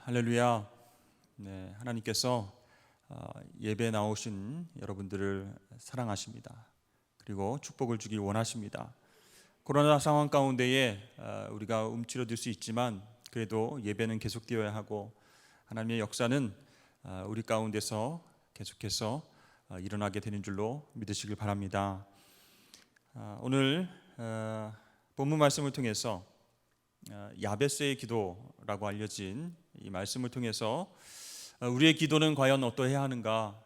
할렐루야. 네, 하나님께서 예배에 나오신 여러분들을 사랑하십니다. 그리고 축복을 주길 원하십니다. 코로나 상황 가운데에 우리가 움츠러들 수 있지만 그래도 예배는 계속되어야 하고 하나님의 역사는 우리 가운데서 계속해서 일어나게 되는 줄로 믿으시길 바랍니다. 오늘 본문 말씀을 통해서 야베스의 기도라고 알려진 이 말씀을 통해서 우리의 기도는 과연 어떠해야 하는가,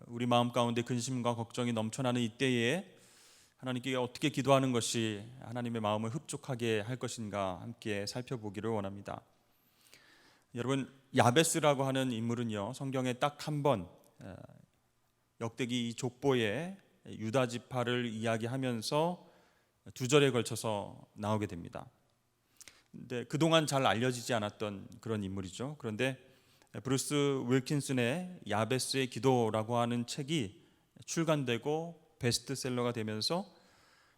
우리 마음 가운데 근심과 걱정이 넘쳐나는 이때에 하나님께 어떻게 기도하는 것이 하나님의 마음을 흡족하게 할 것인가 함께 살펴보기를 원합니다. 여러분, 야베스라고 하는 인물은요, 성경에 딱 한 번 역대기 족보의 유다 지파를 이야기하면서 두 절에 걸쳐서 나오게 됩니다. 근데 그동안 잘 알려지지 않았던 그런 인물이죠. 그런데 브루스 윌킨슨의 야베스의 기도라고 하는 책이 출간되고 베스트셀러가 되면서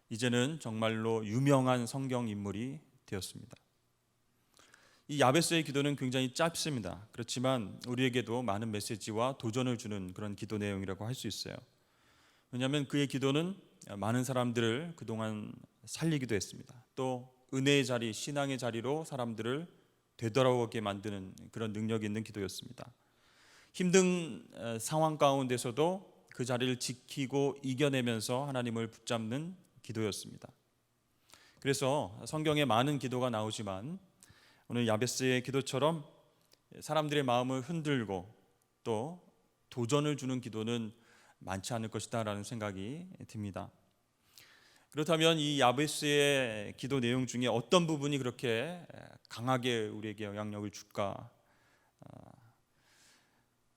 이제는 정말로 유명한 성경 인물이 되었습니다. 이 야베스의 기도는 굉장히 짧습니다. 그렇지만 우리에게도 많은 메시지와 도전을 주는 그런 기도 내용이라고 할 수 있어요. 왜냐하면 그의 기도는 많은 사람들을 그동안 살리기도 했습니다. 또 은혜의 자리, 신앙의 자리로 사람들을 되돌아오게 만드는 그런 능력이 있는 기도였습니다. 힘든 상황 가운데서도 그 자리를 지키고 이겨내면서 하나님을 붙잡는 기도였습니다. 그래서 성경에 많은 기도가 나오지만 오늘 야베스의 기도처럼 사람들의 마음을 흔들고 또 도전을 주는 기도는 많지 않을 것이다 라는 생각이 듭니다. 그렇다면 이 야베스의 기도 내용 중에 어떤 부분이 그렇게 강하게 우리에게 영향력을 줄까?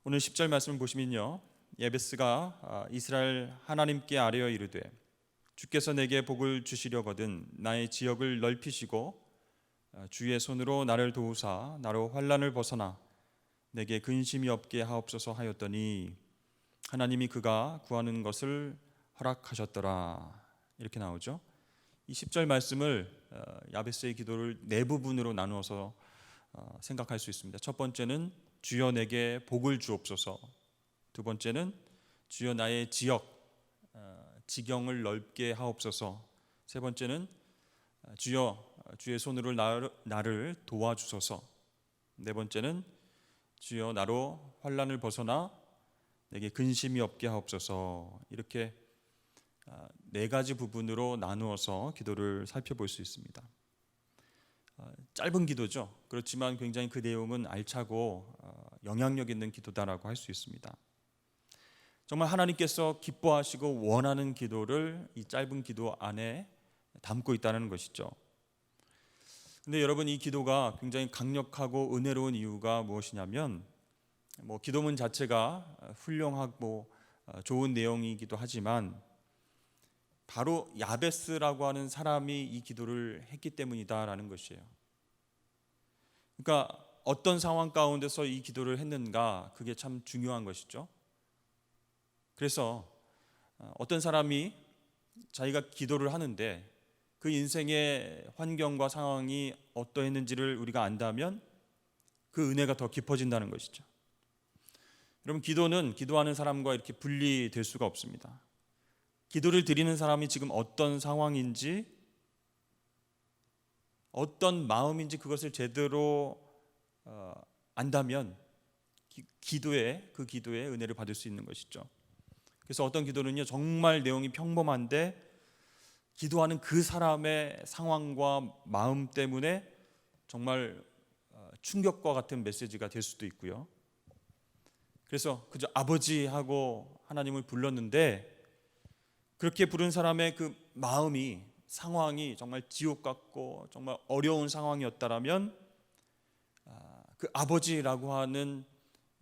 오늘 10절 말씀을 보시면요, 야베스가 이스라엘 하나님께 아뢰어 이르되 주께서 내게 복을 주시려거든 나의 지역을 넓히시고 주의 손으로 나를 도우사 나로 환난을 벗어나 내게 근심이 없게 하옵소서 하였더니 하나님이 그가 구하는 것을 허락하셨더라. 이렇게 나오죠. 이 10절 말씀을 야베스의 기도를 네 부분으로 나누어서 생각할 수 있습니다. 첫 번째는 주여 내게 복을 주옵소서. 두 번째는 주여 나의 지경을 넓게 하옵소서. 세 번째는 주여 주의 손으로 나를 도와주소서. 네 번째는 주여 나로 환난을 벗어나 내게 근심이 없게 하옵소서. 이렇게 네 가지 부분으로 나누어서 기도를 살펴볼 수 있습니다. 짧은 기도죠. 그렇지만 굉장히 그 내용은 알차고 영향력 있는 기도다라고 할 수 있습니다. 정말 하나님께서 기뻐하시고 원하는 기도를 이 짧은 기도 안에 담고 있다는 것이죠. 근데 여러분, 이 기도가 굉장히 강력하고 은혜로운 이유가 무엇이냐면 기도문 자체가 훌륭하고 좋은 내용이기도 하지만 바로 야베스라고 하는 사람이 이 기도를 했기 때문이다라는 것이에요. 그러니까 어떤 상황 가운데서 이 기도를 했는가, 그게 참 중요한 것이죠. 그래서 어떤 사람이 자기가 기도를 하는데 그 인생의 환경과 상황이 어떠했는지를 우리가 안다면 그 은혜가 더 깊어진다는 것이죠. 여러분, 기도는 기도하는 사람과 이렇게 분리될 수가 없습니다. 기도를 드리는 사람이 지금 어떤 상황인지, 어떤 마음인지 그것을 제대로 안다면 그 기도에 은혜를 받을 수 있는 것이죠. 그래서 어떤 기도는요, 정말 내용이 평범한데 기도하는 그 사람의 상황과 마음 때문에 정말 충격과 같은 메시지가 될 수도 있고요. 그래서 그저 아버지하고 하나님을 불렀는데 그렇게 부른 사람의 그 마음이, 상황이 정말 지옥 같고 정말 어려운 상황이었다라면 그 아버지라고 하는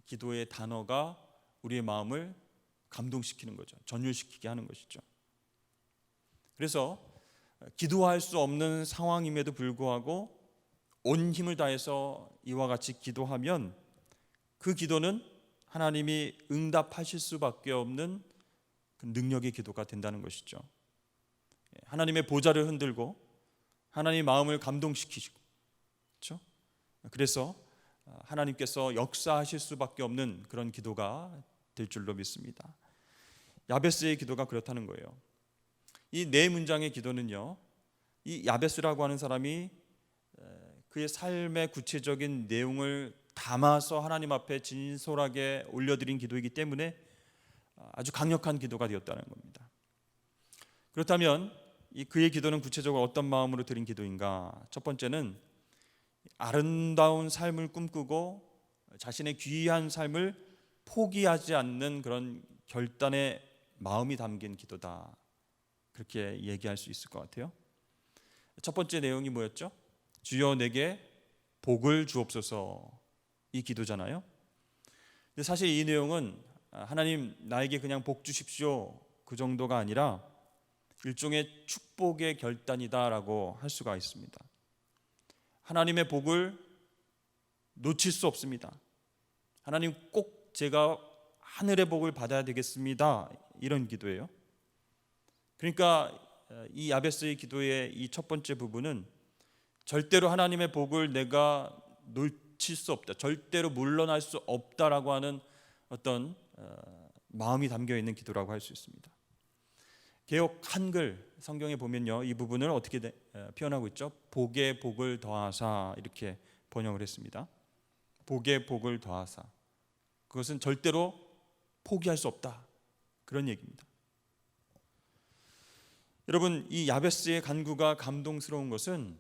기도의 단어가 우리의 마음을 감동시키는 거죠. 전율시키게 하는 것이죠. 그래서 기도할 수 없는 상황임에도 불구하고 온 힘을 다해서 이와 같이 기도하면 그 기도는 하나님이 응답하실 수밖에 없는 그 능력의 기도가 된다는 것이죠. 하나님의 보좌를 흔들고 하나님의 마음을 감동시키시고, 그렇죠? 그래서 하나님께서 역사하실 수밖에 없는 그런 기도가 될 줄로 믿습니다. 야베스의 기도가 그렇다는 거예요. 이 네 문장의 기도는요, 이 야베스라고 하는 사람이 그의 삶의 구체적인 내용을 담아서 하나님 앞에 진솔하게 올려드린 기도이기 때문에 아주 강력한 기도가 되었다는 겁니다. 그렇다면 이 그의 기도는 구체적으로 어떤 마음으로 드린 기도인가? 첫 번째는 아름다운 삶을 꿈꾸고 자신의 귀한 삶을 포기하지 않는 그런 결단의 마음이 담긴 기도다, 그렇게 얘기할 수 있을 것 같아요. 첫 번째 내용이 뭐였죠? 주여 내게 복을 주옵소서, 이 기도잖아요. 근데 사실 이 내용은 하나님 나에게 그냥 복 주십시오, 그 정도가 아니라 일종의 축복의 결단이다라고 할 수가 있습니다. 하나님의 복을 놓칠 수 없습니다. 하나님 꼭 제가 하늘의 복을 받아야 되겠습니다, 이런 기도예요. 그러니까 이 야베스의 기도의 이 첫 번째 부분은 절대로 하나님의 복을 내가 놓칠 수 없다, 절대로 물러날 수 없다라고 하는 어떤 마음이 담겨 있는 기도라고 할 수 있습니다. 개역 한글 성경에 보면요, 이 부분을 어떻게 표현하고 있죠? 복에 복을 더하사, 이렇게 번역을 했습니다. 복에 복을 더하사, 그것은 절대로 포기할 수 없다, 그런 얘기입니다. 여러분, 이 야베스의 간구가 감동스러운 것은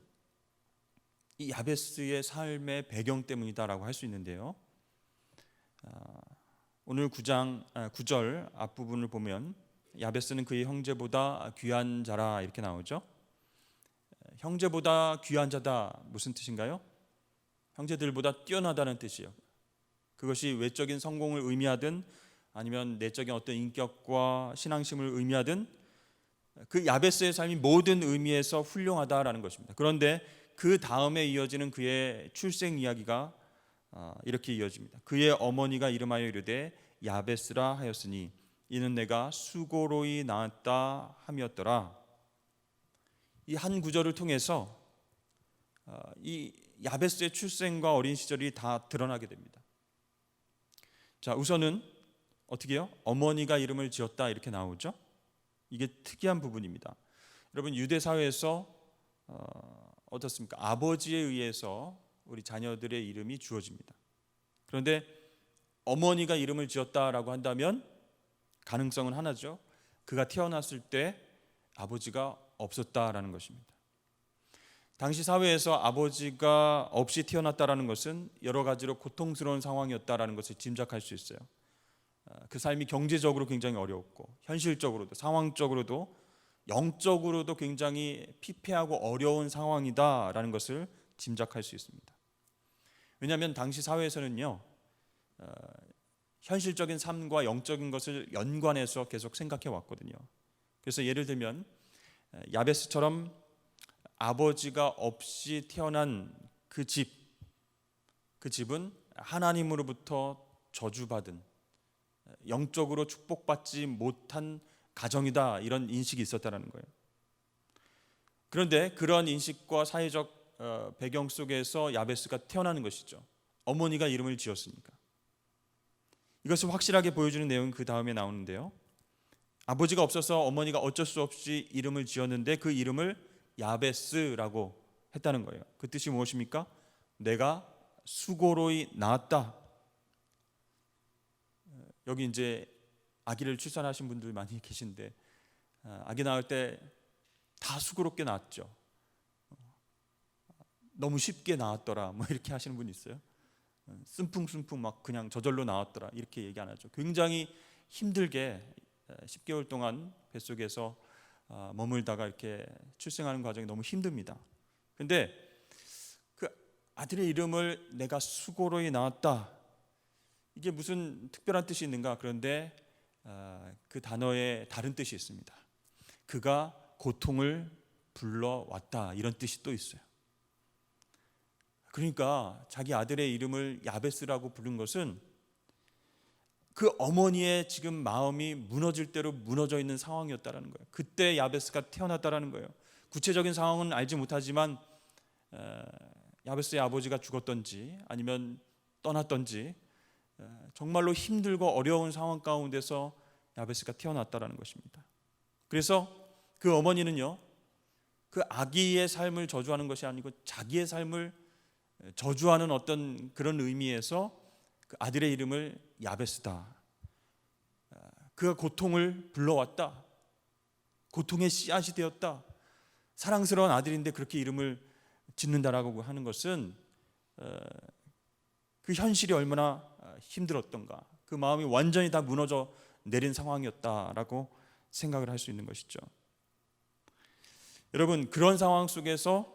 이 야베스의 삶의 배경 때문이다라고 할 수 있는데요, 오늘 9절 앞부분을 보면 야베스는 그의 형제보다 귀한 자라, 이렇게 나오죠. 형제보다 귀한 자다, 무슨 뜻인가요? 형제들보다 뛰어나다는 뜻이에요. 그것이 외적인 성공을 의미하든 아니면 내적인 어떤 인격과 신앙심을 의미하든 그 야베스의 삶이 모든 의미에서 훌륭하다라는 것입니다. 그런데 그 다음에 이어지는 그의 출생 이야기가 이렇게 이어집니다. 그의 어머니가 이름하여 이르되 야베스라 하였으니 이는 내가 수고로이 낳았다 함이었더라. 이 한 구절을 통해서 이 야베스의 출생과 어린 시절이 다 드러나게 됩니다. 자, 우선은 어떻게 해요? 어머니가 이름을 지었다, 이렇게 나오죠. 이게 특이한 부분입니다. 여러분, 유대 사회에서 어떻습니까? 아버지에 의해서 우리 자녀들의 이름이 주어집니다. 그런데 어머니가 이름을 지었다라고 한다면 가능성은 하나죠. 그가 태어났을 때 아버지가 없었다라는 것입니다. 당시 사회에서 아버지가 없이 태어났다라는 것은 여러 가지로 고통스러운 상황이었다라는 것을 짐작할 수 있어요. 그 삶이 경제적으로 굉장히 어려웠고, 현실적으로도, 상황적으로도, 영적으로도 굉장히 피폐하고 어려운 상황이다라는 것을 짐작할 수 있습니다. 왜냐하면 당시 사회에서는요, 현실적인 삶과 영적인 것을 연관해서 계속 생각해 왔거든요. 그래서 예를 들면 야베스처럼 아버지가 없이 태어난 그 집은 하나님으로부터 저주받은, 영적으로 축복받지 못한 가정이다, 이런 인식이 있었다는 거예요. 그런데 그런 인식과 사회적 배경 속에서 야베스가 태어나는 것이죠. 어머니가 이름을 지었으니까. 이것을 확실하게 보여주는 내용은 그 다음에 나오는데요, 아버지가 없어서 어머니가 어쩔 수 없이 이름을 지었는데 그 이름을 야베스라고 했다는 거예요. 그 뜻이 무엇입니까? 내가 수고로이 낳았다. 여기 이제 아기를 출산하신 분들 많이 계신데 아기 낳을 때 다 수고롭게 낳았죠. 너무 쉽게 낳았더라, 뭐 이렇게 하시는 분 있어요. 쓴풍쓴풍 막 그냥 저절로 낳았더라, 이렇게 얘기 안 하죠. 굉장히 힘들게 10개월 동안 뱃속에서 머물다가 이렇게 출생하는 과정이 너무 힘듭니다. 근데 그 아들의 이름을 내가 수고로이 낳았다, 이게 무슨 특별한 뜻이 있는가? 그런데 그 단어에 다른 뜻이 있습니다. 그가 고통을 불러왔다, 이런 뜻이 또 있어요. 그러니까 자기 아들의 이름을 야베스라고 부른 것은 그 어머니의 지금 마음이 무너질 대로 무너져 있는 상황이었다라는 거예요. 그때 야베스가 태어났다라는 거예요. 구체적인 상황은 알지 못하지만 야베스의 아버지가 죽었던지 아니면 떠났던지 정말로 힘들고 어려운 상황 가운데서 야베스가 태어났다라는 것입니다. 그래서 그 어머니는요, 그 아기의 삶을 저주하는 것이 아니고 자기의 삶을 저주하는 어떤 그런 의미에서 그 아들의 이름을 야베스다, 그가 고통을 불러왔다, 고통의 씨앗이 되었다, 사랑스러운 아들인데 그렇게 이름을 짓는다라고 하는 것은 그 현실이 얼마나 힘들었던가, 그 마음이 완전히 다 무너져 내린 상황이었다라고 생각을 할 수 있는 것이죠. 여러분, 그런 상황 속에서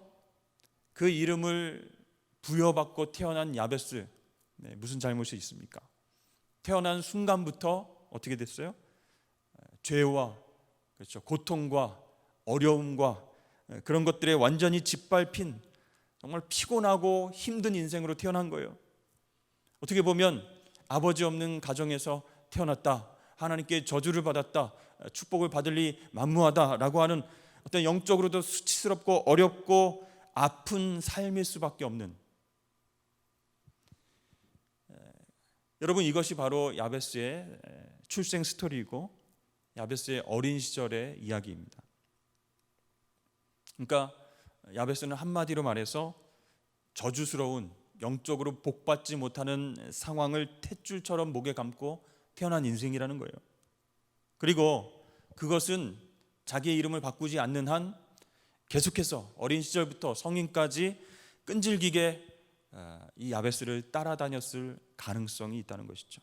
그 이름을 부여받고 태어난 야베스, 무슨 잘못이 있습니까? 태어난 순간부터 어떻게 됐어요? 죄와, 그렇죠, 고통과 어려움과 그런 것들에 완전히 짓밟힌 정말 피곤하고 힘든 인생으로 태어난 거예요. 어떻게 보면 아버지 없는 가정에서 태어났다, 하나님께 저주를 받았다, 축복을 받을 리 만무하다라고 하는 어떤 영적으로도 수치스럽고 어렵고 아픈 삶일 수밖에 없는, 여러분, 이것이 바로 야베스의 출생 스토리이고 야베스의 어린 시절의 이야기입니다. 그러니까 야베스는 한마디로 말해서 저주스러운, 영적으로 복받지 못하는 상황을 탯줄처럼 목에 감고 태어난 인생이라는 거예요. 그리고 그것은 자기의 이름을 바꾸지 않는 한 계속해서 어린 시절부터 성인까지 끈질기게 이 야베스를 따라다녔을 가능성이 있다는 것이죠.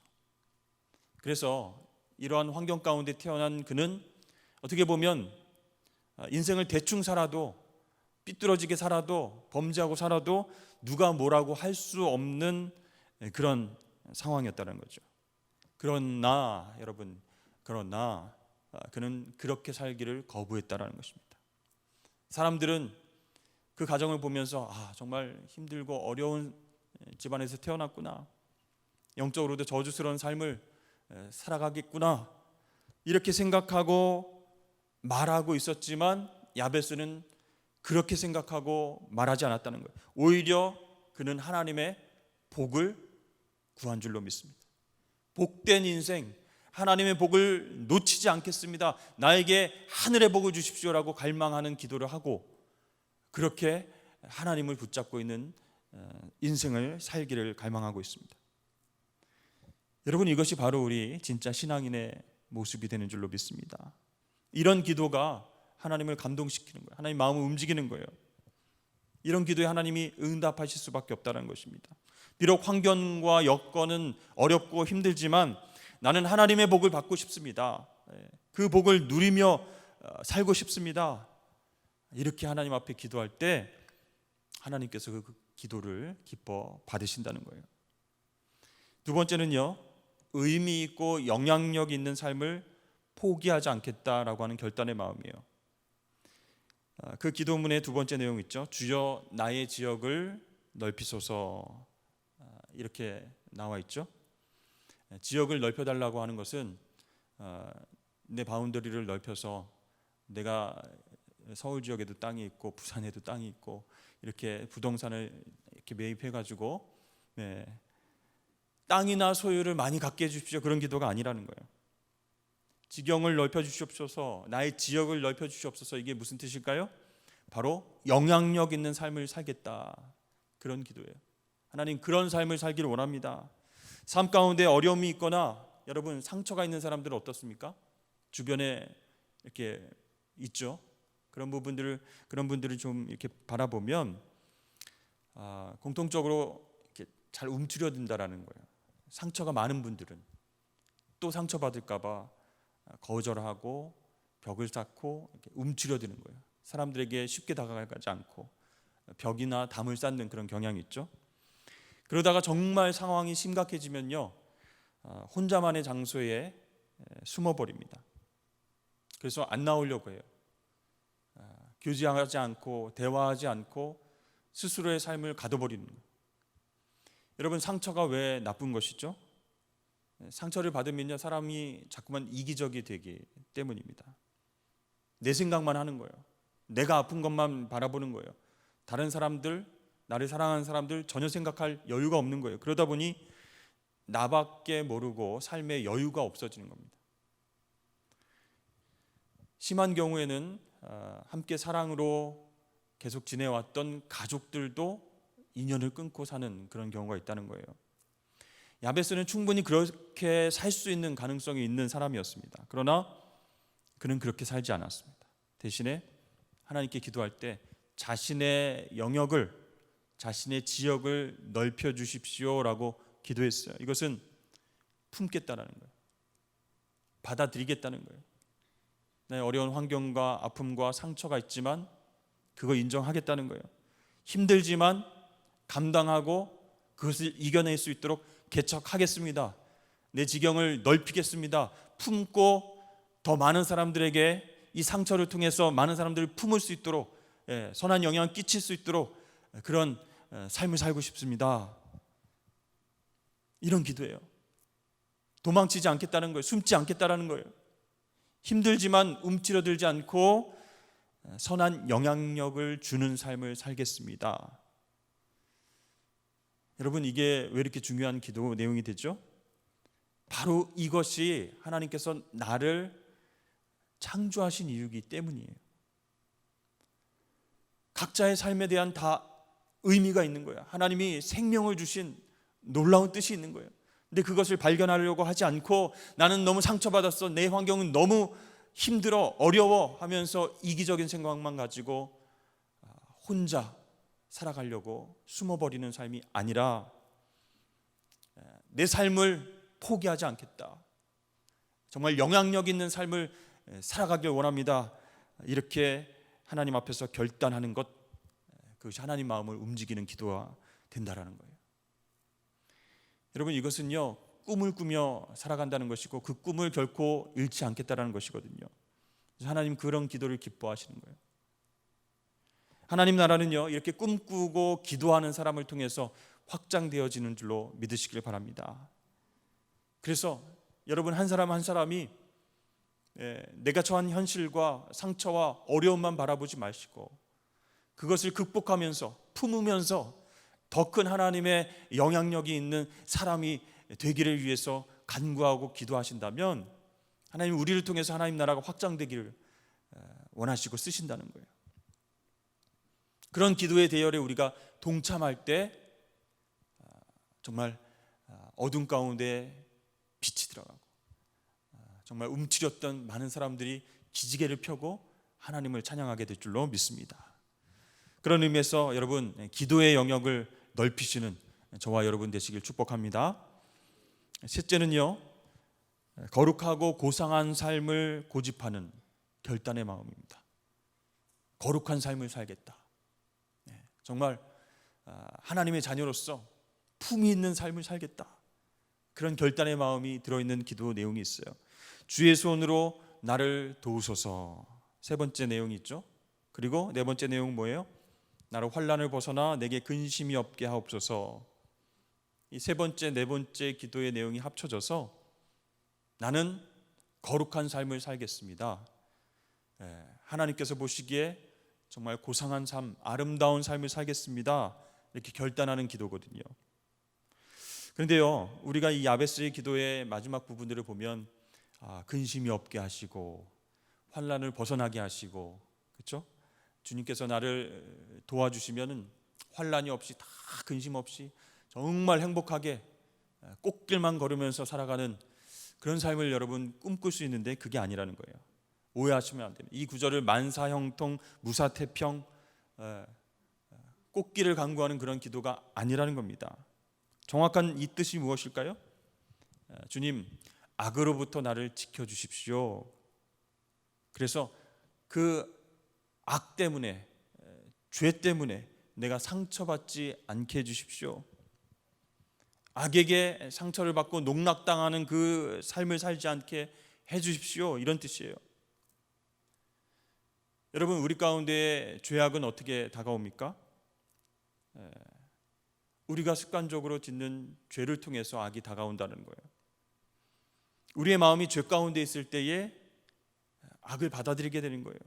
그래서 이러한 환경 가운데 태어난 그는 어떻게 보면 인생을 대충 살아도, 삐뚤어지게 살아도, 범죄하고 살아도 누가 뭐라고 할 수 없는 그런 상황이었다는 거죠. 그러나 여러분, 그는 그렇게 살기를 거부했다는 것입니다. 사람들은 그 가정을 보면서 정말 힘들고 어려운 집안에서 태어났구나, 영적으로도 저주스러운 삶을 살아가겠구나, 이렇게 생각하고 말하고 있었지만 야베스는 그렇게 생각하고 말하지 않았다는 거예요. 오히려 그는 하나님의 복을 구한 줄로 믿습니다. 복된 인생, 하나님의 복을 놓치지 않겠습니다, 나에게 하늘의 복을 주십시오라고 갈망하는 기도를 하고 그렇게 하나님을 붙잡고 있는 인생을 살기를 갈망하고 있습니다. 여러분, 이것이 바로 우리 진짜 신앙인의 모습이 되는 줄로 믿습니다. 이런 기도가 하나님을 감동시키는 거예요. 하나님 마음을 움직이는 거예요. 이런 기도에 하나님이 응답하실 수밖에 없다는 것입니다. 비록 환경과 여건은 어렵고 힘들지만 나는 하나님의 복을 받고 싶습니다, 그 복을 누리며 살고 싶습니다, 이렇게 하나님 앞에 기도할 때 하나님께서 그 기도를 기뻐 받으신다는 거예요. 두 번째는요, 의미 있고 영향력 있는 삶을 포기하지 않겠다라고 하는 결단의 마음이에요. 그 기도문의 두 번째 내용 있죠. 주여 나의 지역을 넓히소서, 이렇게 나와 있죠. 지역을 넓혀달라고 하는 것은 내 바운더리를 넓혀서 내가 서울 지역에도 땅이 있고 부산에도 땅이 있고 이렇게 부동산을 이렇게 매입해가지고 땅이나 소유를 많이 갖게 해주십시오, 그런 기도가 아니라는 거예요. 지경을 넓혀주시옵소서, 나의 지역을 넓혀주시옵소서, 이게 무슨 뜻일까요? 바로 영향력 있는 삶을 살겠다, 그런 기도예요. 하나님, 그런 삶을 살기를 원합니다. 삶 가운데 어려움이 있거나 여러분 상처가 있는 사람들은 어떻습니까? 주변에 이렇게 있죠. 그런 분들을 좀 이렇게 바라보면 공통적으로 이렇게 잘 움츠려든다라는 거예요. 상처가 많은 분들은 또 상처받을까봐 거절하고 벽을 쌓고 이렇게 움츠려드는 거예요. 사람들에게 쉽게 다가가지 않고 벽이나 담을 쌓는 그런 경향이 있죠. 그러다가 정말 상황이 심각해지면요, 혼자만의 장소에 숨어버립니다. 그래서 안 나오려고 해요. 교제하지 않고 대화하지 않고 스스로의 삶을 가둬버리는 거예요. 여러분, 상처가 왜 나쁜 것이죠? 상처를 받으면요, 사람이 자꾸만 이기적이 되기 때문입니다. 내 생각만 하는 거예요. 내가 아픈 것만 바라보는 거예요. 다른 사람들, 나를 사랑하는 사람들 전혀 생각할 여유가 없는 거예요. 그러다 보니 나밖에 모르고 삶의 여유가 없어지는 겁니다. 심한 경우에는 함께 사랑으로 계속 지내왔던 가족들도 인연을 끊고 사는 그런 경우가 있다는 거예요. 야베스는 충분히 그렇게 살 수 있는 가능성이 있는 사람이었습니다. 그러나 그는 그렇게 살지 않았습니다. 대신에 하나님께 기도할 때 자신의 영역을, 자신의 지역을 넓혀 주십시오라고 기도했어요. 이것은 품겠다라는 거예요. 받아들이겠다는 거예요. 내 어려운 환경과 아픔과 상처가 있지만 그거 인정하겠다는 거예요. 힘들지만 감당하고 그것을 이겨낼 수 있도록 개척하겠습니다. 내 지경을 넓히겠습니다. 품고 더 많은 사람들에게 이 상처를 통해서 많은 사람들을 품을 수 있도록, 선한 영향을 끼칠 수 있도록 그런 삶을 살고 싶습니다. 이런 기도예요. 도망치지 않겠다는 거예요. 숨지 않겠다는 거예요. 힘들지만 움츠러들지 않고 선한 영향력을 주는 삶을 살겠습니다. 여러분, 이게 왜 이렇게 중요한 기도 내용이 되죠? 바로 이것이 하나님께서 나를 창조하신 이유이기 때문이에요. 각자의 삶에 대한 다 의미가 있는 거예요. 하나님이 생명을 주신 놀라운 뜻이 있는 거예요. 근데 그것을 발견하려고 하지 않고 나는 너무 상처받았어, 내 환경은 너무 힘들어, 어려워 하면서 이기적인 생각만 가지고 혼자 살아가려고 숨어버리는 삶이 아니라 내 삶을 포기하지 않겠다, 정말 영향력 있는 삶을 살아가길 원합니다, 이렇게 하나님 앞에서 결단하는 것, 그것이 하나님 마음을 움직이는 기도가 된다라는 거예요. 여러분, 이것은요 꿈을 꾸며 살아간다는 것이고 그 꿈을 결코 잃지 않겠다라는 것이거든요. 그래서 하나님 그런 기도를 기뻐하시는 거예요. 하나님 나라는요 이렇게 꿈꾸고 기도하는 사람을 통해서 확장되어지는 줄로 믿으시길 바랍니다. 그래서 여러분 한 사람 한 사람이 내가 처한 현실과 상처와 어려움만 바라보지 마시고 그것을 극복하면서 품으면서 더 큰 하나님의 영향력이 있는 사람이 되기를 위해서 간구하고 기도하신다면 하나님 우리를 통해서 하나님 나라가 확장되기를 원하시고 쓰신다는 거예요. 그런 기도의 대열에 우리가 동참할 때 정말 어둠 가운데 빛이 들어가고 정말 움츠렸던 많은 사람들이 기지개를 펴고 하나님을 찬양하게 될 줄로 믿습니다. 그런 의미에서 여러분 기도의 영역을 넓히시는 저와 여러분 되시길 축복합니다. 셋째는요, 거룩하고 고상한 삶을 고집하는 결단의 마음입니다. 거룩한 삶을 살겠다, 정말 하나님의 자녀로서 품이 있는 삶을 살겠다, 그런 결단의 마음이 들어있는 기도 내용이 있어요. 주의 손으로 나를 도우소서, 세 번째 내용이 있죠. 그리고 네 번째 내용은 뭐예요? 나를 환난을 벗어나 내게 근심이 없게 하옵소서. 이 세 번째, 네 번째 기도의 내용이 합쳐져서 나는 거룩한 삶을 살겠습니다, 하나님께서 보시기에 정말 고상한 삶, 아름다운 삶을 살겠습니다, 이렇게 결단하는 기도거든요. 그런데요 우리가 이 야베스의 기도의 마지막 부분들을 보면 근심이 없게 하시고 환난을 벗어나게 하시고, 그렇죠? 주님께서 나를 도와주시면 환난이 없이 다 근심 없이 정말 행복하게 꽃길만 걸으면서 살아가는 그런 삶을 여러분 꿈꿀 수 있는데 그게 아니라는 거예요. 오해하시면 안 됩니다. 이 구절을 만사형통 무사태평 꽃길을 간구하는 그런 기도가 아니라는 겁니다. 정확한 이 뜻이 무엇일까요? 주님, 악으로부터 나를 지켜주십시오. 그래서 그 악 때문에, 죄 때문에 내가 상처받지 않게 해주십시오. 악에게 상처를 받고 농락당하는 그 삶을 살지 않게 해주십시오, 이런 뜻이에요. 여러분, 우리 가운데 죄악은 어떻게 다가옵니까? 우리가 습관적으로 짓는 죄를 통해서 악이 다가온다는 거예요. 우리의 마음이 죄 가운데 있을 때에 악을 받아들이게 되는 거예요.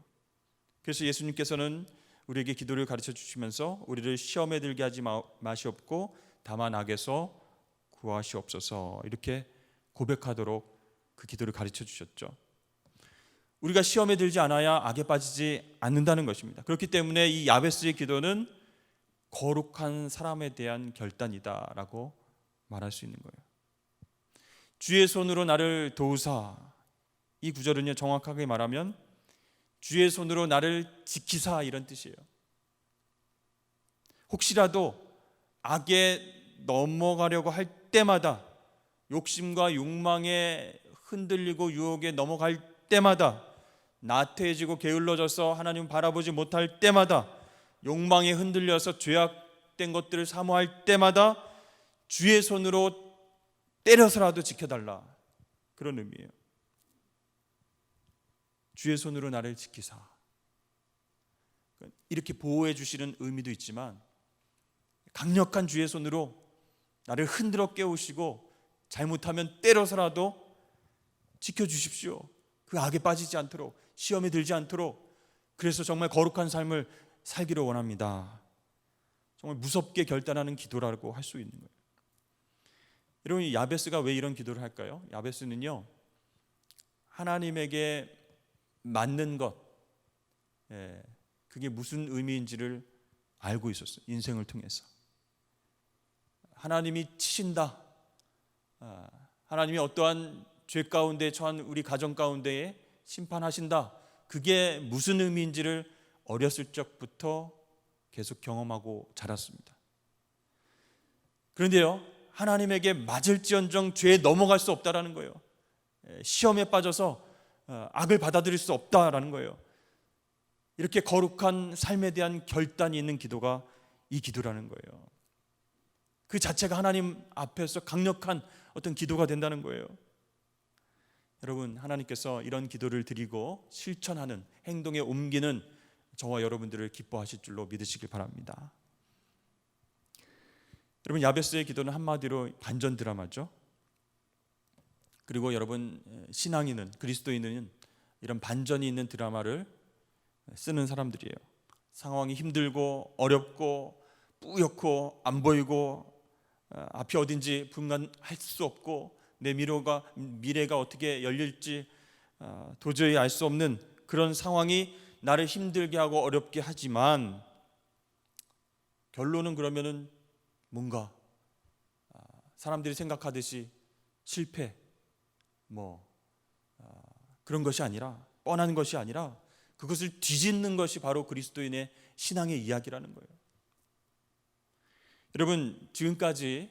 그래서 예수님께서는 우리에게 기도를 가르쳐 주시면서 우리를 시험에 들게 하지 마시옵고 다만 악에서 구하시옵소서 이렇게 고백하도록 그 기도를 가르쳐 주셨죠. 우리가 시험에 들지 않아야 악에 빠지지 않는다는 것입니다. 그렇기 때문에 이 야베스의 기도는 거룩한 사람에 대한 결단이다라고 말할 수 있는 거예요. 주의 손으로 나를 도우사, 이 구절은요 정확하게 말하면 주의 손으로 나를 지키사 이런 뜻이에요. 혹시라도 악에 넘어가려고 할 때마다, 욕심과 욕망에 흔들리고 유혹에 넘어갈 때마다, 나태해지고 게을러져서 하나님 바라보지 못할 때마다, 욕망에 흔들려서 죄악된 것들을 사모할 때마다 주의 손으로 때려서라도 지켜달라, 그런 의미예요. 주의 손으로 나를 지키사, 이렇게 보호해 주시는 의미도 있지만 강력한 주의 손으로 나를 흔들어 깨우시고 잘못하면 때려서라도 지켜주십시오. 그 악에 빠지지 않도록, 시험에 들지 않도록. 그래서 정말 거룩한 삶을 살기를 원합니다. 정말 무섭게 결단하는 기도라고 할 수 있는 거예요. 여러분, 야베스가 왜 이런 기도를 할까요? 야베스는요 하나님에게 맞는 것, 그게 무슨 의미인지를 알고 있었어요. 인생을 통해서 하나님이 치신다, 하나님이 어떠한 죄 가운데 처한 우리 가정 가운데에 심판하신다, 그게 무슨 의미인지를 어렸을 적부터 계속 경험하고 자랐습니다. 그런데요 하나님에게 맞을지언정 죄에 넘어갈 수 없다라는 거예요. 시험에 빠져서 악을 받아들일 수 없다라는 거예요. 이렇게 거룩한 삶에 대한 결단이 있는 기도가 이 기도라는 거예요. 그 자체가 하나님 앞에서 강력한 어떤 기도가 된다는 거예요. 여러분, 하나님께서 이런 기도를 드리고 실천하는, 행동에 옮기는 저와 여러분들을 기뻐하실 줄로 믿으시길 바랍니다. 여러분, 야베스의 기도는 한마디로 반전 드라마죠. 그리고 여러분, 신앙인은, 그리스도인은 이런 반전이 있는 드라마를 쓰는 사람들이에요. 상황이 힘들고 어렵고 뿌옇고 안 보이고 앞이 어딘지 분간할 수 없고 내 미래가 어떻게 열릴지 도저히 알 수 없는 그런 상황이 나를 힘들게 하고 어렵게 하지만 결론은 그러면은 뭔가 사람들이 생각하듯이 실패 그런 것이 아니라, 뻔한 것이 아니라 그것을 뒤집는 것이 바로 그리스도인의 신앙의 이야기라는 거예요. 여러분, 지금까지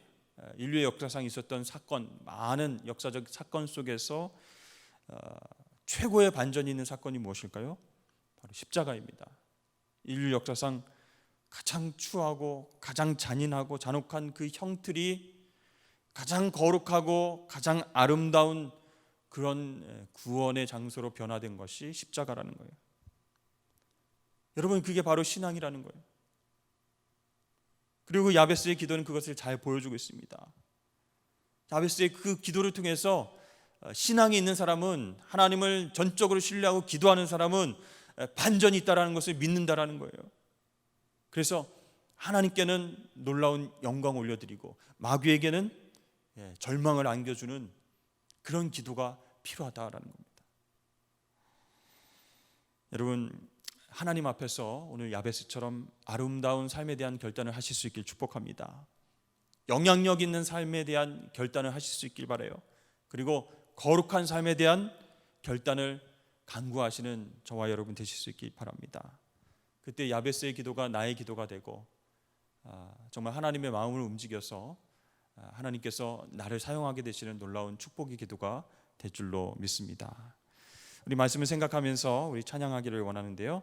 인류의 역사상 있었던 사건, 많은 역사적 사건 속에서 최고의 반전이 있는 사건이 무엇일까요? 바로 십자가입니다. 인류 역사상 가장 추하고 가장 잔인하고 잔혹한 그 형틀이 가장 거룩하고 가장 아름다운 그런 구원의 장소로 변화된 것이 십자가라는 거예요. 여러분, 그게 바로 신앙이라는 거예요. 그리고 야베스의 기도는 그것을 잘 보여주고 있습니다. 야베스의 그 기도를 통해서 신앙이 있는 사람은, 하나님을 전적으로 신뢰하고 기도하는 사람은 반전이 있다는 것을 믿는다라는 거예요. 그래서 하나님께는 놀라운 영광 올려드리고 마귀에게는 절망을 안겨주는 그런 기도가 필요하다라는 겁니다. 여러분, 하나님 앞에서 오늘 야베스처럼 아름다운 삶에 대한 결단을 하실 수 있길 축복합니다. 영향력 있는 삶에 대한 결단을 하실 수 있길 바라요. 그리고 거룩한 삶에 대한 결단을 간구하시는 저와 여러분 되실 수 있길 바랍니다. 그때 야베스의 기도가 나의 기도가 되고 정말 하나님의 마음을 움직여서 하나님께서 나를 사용하게 되시는 놀라운 축복의 기도가 될 줄로 믿습니다. 우리 말씀을 생각하면서 우리 찬양하기를 원하는데요.